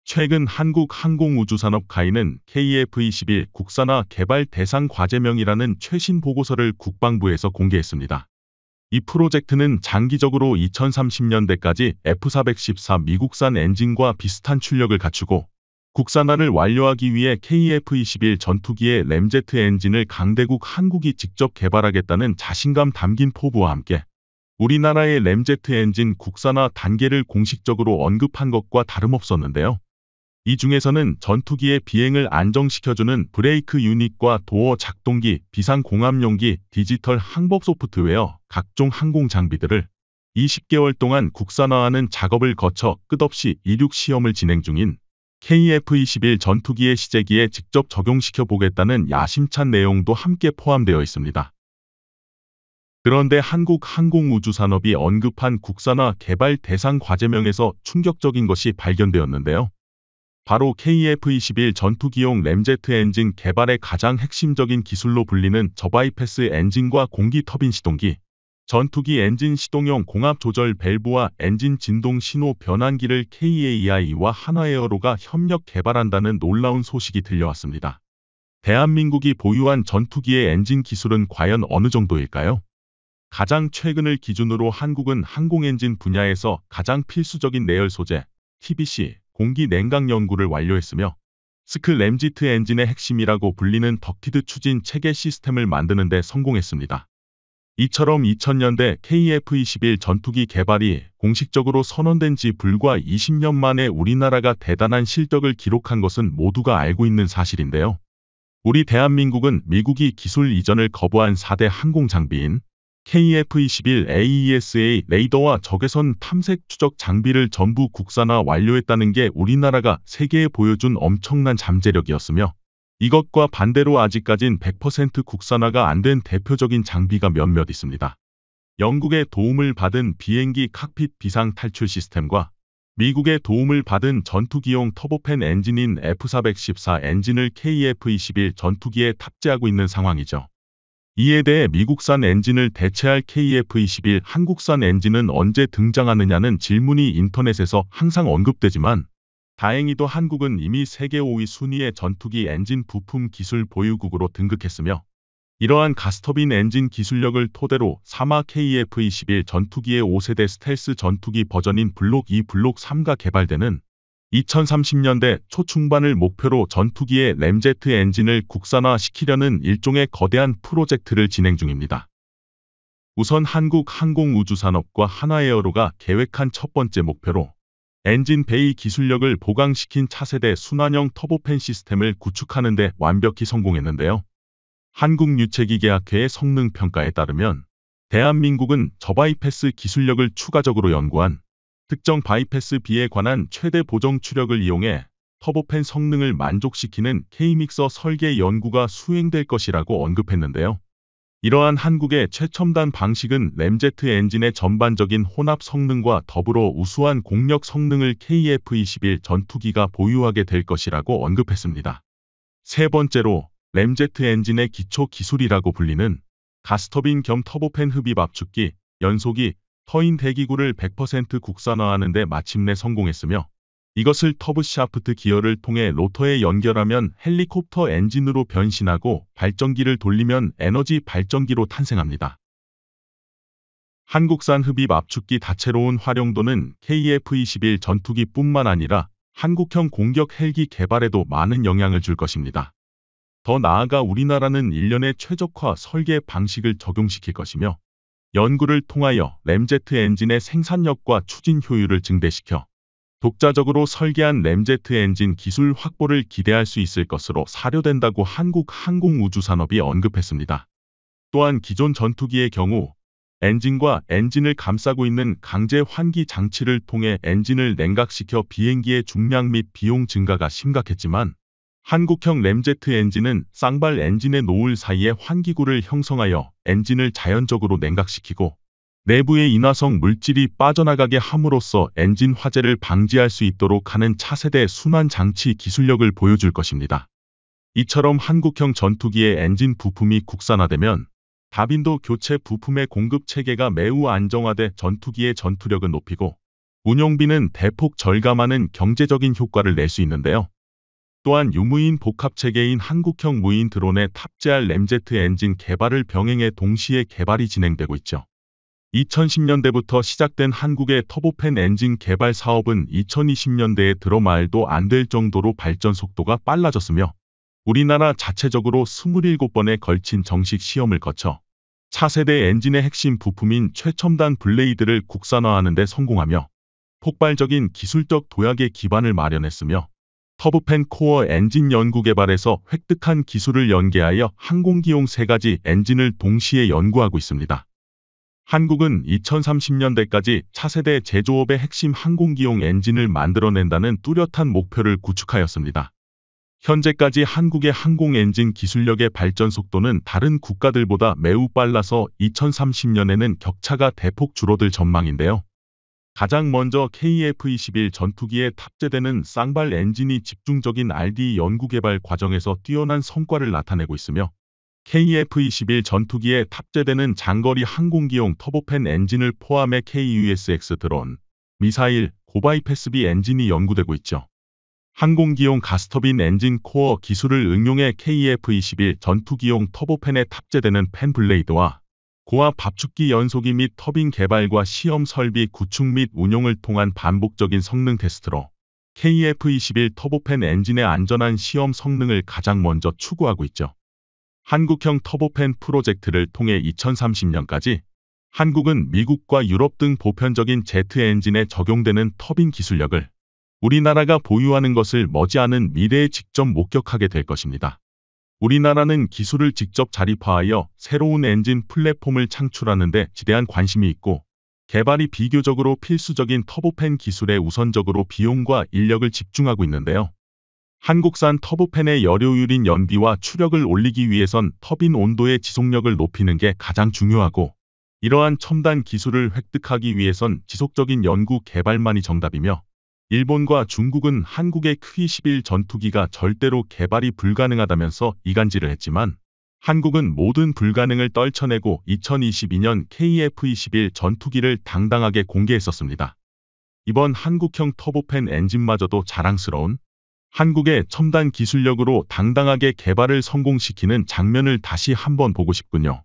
최근 한국항공우주산업 가이는 KF-21 국산화 개발 대상 과제명이라는 최신 보고서를 국방부에서 공개했습니다. 이 프로젝트는 장기적으로 2030년대까지 F-414 미국산 엔진과 비슷한 출력을 갖추고 국산화를 완료하기 위해 KF-21 전투기의 램제트 엔진을 강대국 한국이 직접 개발하겠다는 자신감 담긴 포부와 함께 우리나라의 램제트 엔진 국산화 단계를 공식적으로 언급한 것과 다름없었는데요. 이 중에서는 전투기의 비행을 안정시켜주는 브레이크 유닛과 도어 작동기, 비상공합용기, 디지털 항법 소프트웨어, 각종 항공 장비들을 20개월 동안 국산화하는 작업을 거쳐 끝없이 이륙 시험을 진행 중인 KF-21 전투기의 시제기에 직접 적용시켜 보겠다는 야심찬 내용도 함께 포함되어 있습니다. 그런데 한국항공우주산업이 언급한 국산화 개발 대상 과제명에서 충격적인 것이 발견되었는데요. 바로 KF-21 전투기용 램제트 엔진 개발의 가장 핵심적인 기술로 불리는 저바이패스 엔진과 공기 터빈 시동기, 전투기 엔진 시동용 공합 조절 밸브와 엔진 진동 신호 변환기를 KAI와 한화에어로가 협력 개발한다는 놀라운 소식이 들려왔습니다. 대한민국이 보유한 전투기의 엔진 기술은 과연 어느 정도일까요? 가장 최근을 기준으로 한국은 항공엔진 분야에서 가장 필수적인 내열 소재, TBC, 공기 냉각 연구를 완료했으며 스클램지트 엔진의 핵심이라고 불리는 덕티드 추진 체계 시스템을 만드는 데 성공했습니다. 이처럼 2000년대 KF-21 전투기 개발이 공식적으로 선언된 지 불과 20년 만에 우리나라가 대단한 실적을 기록한 것은 모두가 알고 있는 사실인데요. 우리 대한민국은 미국이 기술 이전을 거부한 4대 항공 장비인 KF-21 AESA 레이더와 적외선 탐색 추적 장비를 전부 국산화 완료했다는 게 우리나라가 세계에 보여준 엄청난 잠재력이었으며 이것과 반대로 아직까진 100% 국산화가 안 된 대표적인 장비가 몇몇 있습니다. 영국의 도움을 받은 비행기 칵핏 비상 탈출 시스템과 미국의 도움을 받은 전투기용 터보팬 엔진인 F-414 엔진을 KF-21 전투기에 탑재하고 있는 상황이죠. 이에 대해 미국산 엔진을 대체할 KF-21 한국산 엔진은 언제 등장하느냐는 질문이 인터넷에서 항상 언급되지만 다행히도 한국은 이미 세계 5위 순위의 전투기 엔진 부품 기술 보유국으로 등극했으며 이러한 가스터빈 엔진 기술력을 토대로 3화 KF-21 전투기의 5세대 스텔스 전투기 버전인 블록 2, 블록 3가 개발되는 2030년대 초중반을 목표로 전투기의 램제트 엔진을 국산화시키려는 일종의 거대한 프로젝트를 진행 중입니다. 우선 한국항공우주산업과 한화에어로가 계획한 첫 번째 목표로 엔진 베이 기술력을 보강시킨 차세대 순환형 터보팬 시스템을 구축하는 데 완벽히 성공했는데요. 한국유체기계학회의 성능평가에 따르면 대한민국은 저바이패스 기술력을 추가적으로 연구한 특정 바이패스 B에 관한 최대 보정 추력을 이용해 터보팬 성능을 만족시키는 K믹서 설계 연구가 수행될 것이라고 언급했는데요. 이러한 한국의 최첨단 방식은 램제트 엔진의 전반적인 혼합 성능과 더불어 우수한 공력 성능을 KF-21 전투기가 보유하게 될 것이라고 언급했습니다. 세 번째로 램제트 엔진의 기초 기술이라고 불리는 가스터빈 겸 터보팬 흡입 압축기, 연소기, 터인 대기구를 100% 국산화하는 데 마침내 성공했으며 이것을 터브샤프트 기어를 통해 로터에 연결하면 헬리콥터 엔진으로 변신하고 발전기를 돌리면 에너지 발전기로 탄생합니다. 한국산 흡입 압축기 다채로운 활용도는 KF-21 전투기뿐만 아니라 한국형 공격 헬기 개발에도 많은 영향을 줄 것입니다. 더 나아가 우리나라는 일련의 최적화 설계 방식을 적용시킬 것이며 연구를 통하여 램제트 엔진의 생산력과 추진 효율을 증대시켜 독자적으로 설계한 램제트 엔진 기술 확보를 기대할 수 있을 것으로 사료된다고 한국항공우주산업이 언급했습니다. 또한 기존 전투기의 경우 엔진과 엔진을 감싸고 있는 강제 환기 장치를 통해 엔진을 냉각시켜 비행기의 중량 및 비용 증가가 심각했지만 한국형 램제트 엔진은 쌍발 엔진의 노을 사이에 환기구를 형성하여 엔진을 자연적으로 냉각시키고 내부의 인화성 물질이 빠져나가게 함으로써 엔진 화재를 방지할 수 있도록 하는 차세대 순환 장치 기술력을 보여줄 것입니다. 이처럼 한국형 전투기의 엔진 부품이 국산화되면 다빈도 교체 부품의 공급 체계가 매우 안정화돼 전투기의 전투력을 높이고 운용비는 대폭 절감하는 경제적인 효과를 낼 수 있는데요. 또한 유무인 복합체계인 한국형 무인 드론에 탑재할 램제트 엔진 개발을 병행해 동시에 개발이 진행되고 있죠. 2010년대부터 시작된 한국의 터보팬 엔진 개발 사업은 2020년대에 들어 말도 안 될 정도로 발전 속도가 빨라졌으며 우리나라 자체적으로 27번에 걸친 정식 시험을 거쳐 차세대 엔진의 핵심 부품인 최첨단 블레이드를 국산화하는 데 성공하며 폭발적인 기술적 도약의 기반을 마련했으며 터보팬 코어 엔진 연구개발에서 획득한 기술을 연계하여 항공기용 3가지 엔진을 동시에 연구하고 있습니다. 한국은 2030년대까지 차세대 제조업의 핵심 항공기용 엔진을 만들어낸다는 뚜렷한 목표를 구축하였습니다. 현재까지 한국의 항공 엔진 기술력의 발전 속도는 다른 국가들보다 매우 빨라서 2030년에는 격차가 대폭 줄어들 전망인데요. 가장 먼저 KF-21 전투기에 탑재되는 쌍발 엔진이 집중적인 R&D 연구개발 과정에서 뛰어난 성과를 나타내고 있으며 KF-21 전투기에 탑재되는 장거리 항공기용 터보팬 엔진을 포함해 KUSX 드론, 미사일, 고바이패스비 엔진이 연구되고 있죠. 항공기용 가스터빈 엔진 코어 기술을 응용해 KF-21 전투기용 터보팬에 탑재되는 팬 블레이드와 고압 압축기 연소기 및 터빈 개발과 시험 설비 구축 및 운용을 통한 반복적인 성능 테스트로 KF-21 터보팬 엔진의 안전한 시험 성능을 가장 먼저 추구하고 있죠. 한국형 터보팬 프로젝트를 통해 2030년까지 한국은 미국과 유럽 등 보편적인 제트 엔진에 적용되는 터빈 기술력을 우리나라가 보유하는 것을 머지않은 미래에 직접 목격하게 될 것입니다. 우리나라는 기술을 직접 자립화하여 새로운 엔진 플랫폼을 창출하는 데 지대한 관심이 있고 개발이 비교적으로 필수적인 터보팬 기술에 우선적으로 비용과 인력을 집중하고 있는데요. 한국산 터보팬의 여료율인 연비와 추력을 올리기 위해선 터빈 온도의 지속력을 높이는 게 가장 중요하고 이러한 첨단 기술을 획득하기 위해선 지속적인 연구 개발만이 정답이며 일본과 중국은 한국의 Q-21 전투기가 절대로 개발이 불가능하다면서 이간질을 했지만 한국은 모든 불가능을 떨쳐내고 2022년 KF-21 전투기를 당당하게 공개했었습니다. 이번 한국형 터보팬 엔진마저도 자랑스러운 한국의 첨단 기술력으로 당당하게 개발을 성공시키는 장면을 다시 한번 보고 싶군요.